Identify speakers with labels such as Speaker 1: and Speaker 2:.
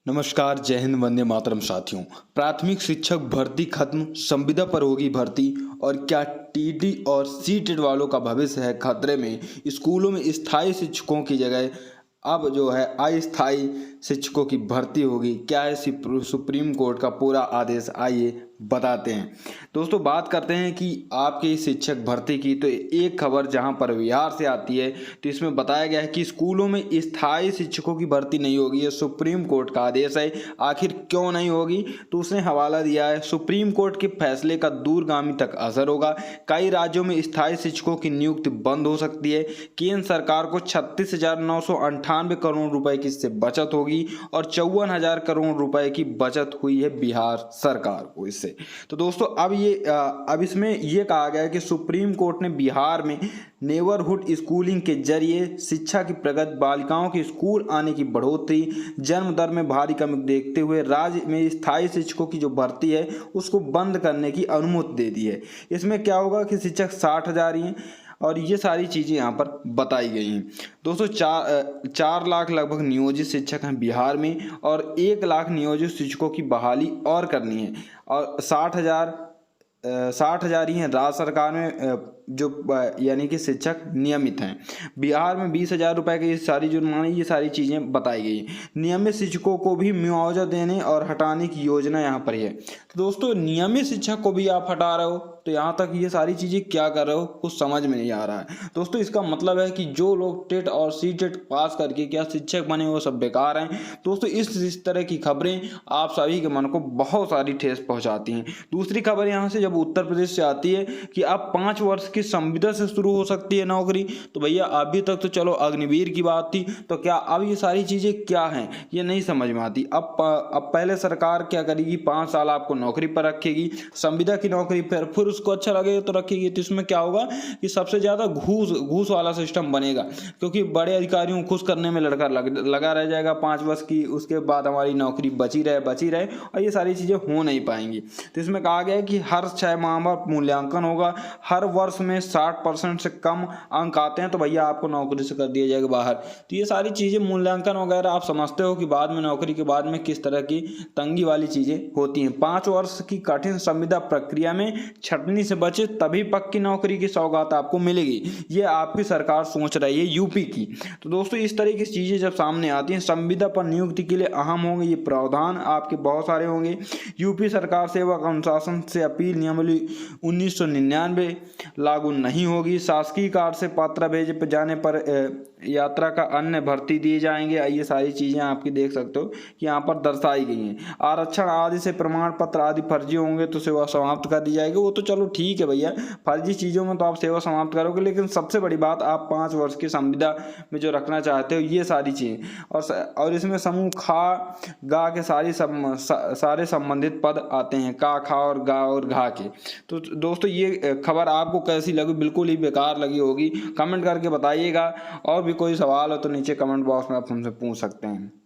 Speaker 1: नमस्कार, जय हिंद, वंदे मातरम साथियों। प्राथमिक शिक्षक भर्ती खत्म, संविदा पर होगी भर्ती और क्या टीडी और सीटेट वालों का भविष्य है खतरे में। स्कूलों में स्थायी शिक्षकों की जगह अब जो है अस्थायी शिक्षकों की भर्ती होगी। क्या है सुप्रीम कोर्ट का पूरा आदेश, आइए बताते हैं। दोस्तों, बात करते हैं कि आपके शिक्षक भर्ती की। तो एक खबर जहां पर बिहार से आती है, तो इसमें बताया गया है कि स्कूलों में स्थायी शिक्षकों की भर्ती नहीं होगी। ये सुप्रीम कोर्ट का आदेश है। आखिर क्यों नहीं होगी, तो उसने हवाला दिया है सुप्रीम कोर्ट के फैसले का दूरगामी तक असर होगा। कई राज्यों में स्थायी शिक्षकों की नियुक्ति बंद हो सकती है। केंद्र सरकार को 36,998 करोड़ रुपए की इससे बचत होगी और 54,000 करोड़ रुपए की बचत हुई है बिहार सरकार को इससे। तो दोस्तों, अब इसमें यह कहा गया है कि सुप्रीम कोर्ट ने बिहार में नेबरहुड स्कूलिंग के जरिए शिक्षा की प्रगति, बालिकाओं के स्कूल आने की बढ़ोतरी, जन्म दर में भारी कमी देखते हुए राज्य में स्थायी शिक्षकों की जो भर्ती है उसको बंद करने की अनुमति दे दी है। इसमें क्या होगा कि शिक्षक 60,000 ही हैं और ये सारी चीज़ें यहाँ पर बताई गई हैं। दोस्तों, 4 लाख लगभग नियोजित शिक्षक हैं बिहार में और 1 लाख नियोजित शिक्षकों की बहाली और करनी है और 60,000 ही हैं राज्य सरकार में जो यानी कि शिक्षक नियमित हैं। बिहार में 20,000 रुपये की सारी जुर्माने, ये सारी चीज़ें बताई गई। नियमित शिक्षकों को भी मुआवजा देने और हटाने की योजना यहाँ पर है। तो दोस्तों, नियमित शिक्षक को भी आप हटा रहे हो, तो यहाँ तक ये सारी चीज़ें क्या कर रहे हो, कुछ समझ में नहीं आ रहा है। दोस्तों, इसका मतलब है कि जो लोग टेट और सीटेट पास करके क्या शिक्षक बने वो सब बेकार हैं। दोस्तों, इस तरह की खबरें आप सभी के मन को बहुत सारी ठेस पहुँचाती हैं। दूसरी खबर यहाँ से जब उत्तर प्रदेश से आती है कि अब 5 वर्ष की संविदा से शुरू हो सकती है नौकरी। तो भैया, अभी तक तो चलो अग्निवीर की बात थी, तो क्या अब ये सारी चीज़ें क्या हैं, ये नहीं समझ में आती। अब पहले सरकार क्या करेगी, 5 साल आपको नौकरी पर रखेगी, संविदा की नौकरी पर, फिर उसको अच्छा लगेगा तो रखेगी। तो इसमें क्या होगा कि सबसे ज़्यादा घूस वाला सिस्टम बनेगा, क्योंकि बड़े अधिकारियों को खुश करने में लड़का लगा रह जाएगा 5 वर्ष की, उसके बाद हमारी नौकरी बची रहे और ये सारी चीज़ें हो नहीं पाएंगी। तो इसमें कहा गया है कि हर 6 माह बाद मूल्यांकन होगा। हर वर्ष में 60% से कम अंक आते हैं तो भैया आपको नौकरी से कर दिया जाएगा बाहर। तो ये सारी चीज़ें मूल्यांकन वगैरह आप समझते हो कि बाद में नौकरी के बाद में किस तरह की तंगी वाली चीज़ें होती हैं। 5 वर्ष की कठिन संविदा प्रक्रिया में छटनी से बचे तभी पक्की नौकरी की सौगात आपको मिलेगी, ये आपकी सरकार सोच रही है यूपी की। तो दोस्तों, इस तरह की चीज़ें जब सामने आती हैं, संविदा पर नियुक्ति के लिए अहम होंगे ये प्रावधान, आपके बहुत सारे होंगे। यूपी सरकार सेवक अनुशासन से अपील नियमावली 1999 लागू नहीं होगी। शासकीय कार्ड से पत्र भेजे जाने पर यात्रा का अन्य भर्ती दिए जाएंगे। ये सारी चीज़ें आपकी देख सकते हो कि यहाँ पर दर्शाई गई हैं। आरक्षण आदि से प्रमाण पत्र आदि फर्जी होंगे तो सेवा समाप्त कर दी जाएगी। वो तो चलो ठीक है भैया, फर्जी चीज़ों में तो आप सेवा समाप्त करोगे, लेकिन सबसे बड़ी बात, आप 5 वर्ष की संविदा में जो रखना चाहते हो ये सारी चीज़ें, और इसमें समूह खा गा के सारे संबंधित पद आते हैं, का, खा और गा और घा के। तो दोस्तों, ये खबर आपको कैसी लगी, बिल्कुल ही बेकार लगी होगी, कमेंट करके बताइएगा। और भी कोई सवाल हो तो नीचे कमेंट बॉक्स में आप हमसे पूछ सकते हैं।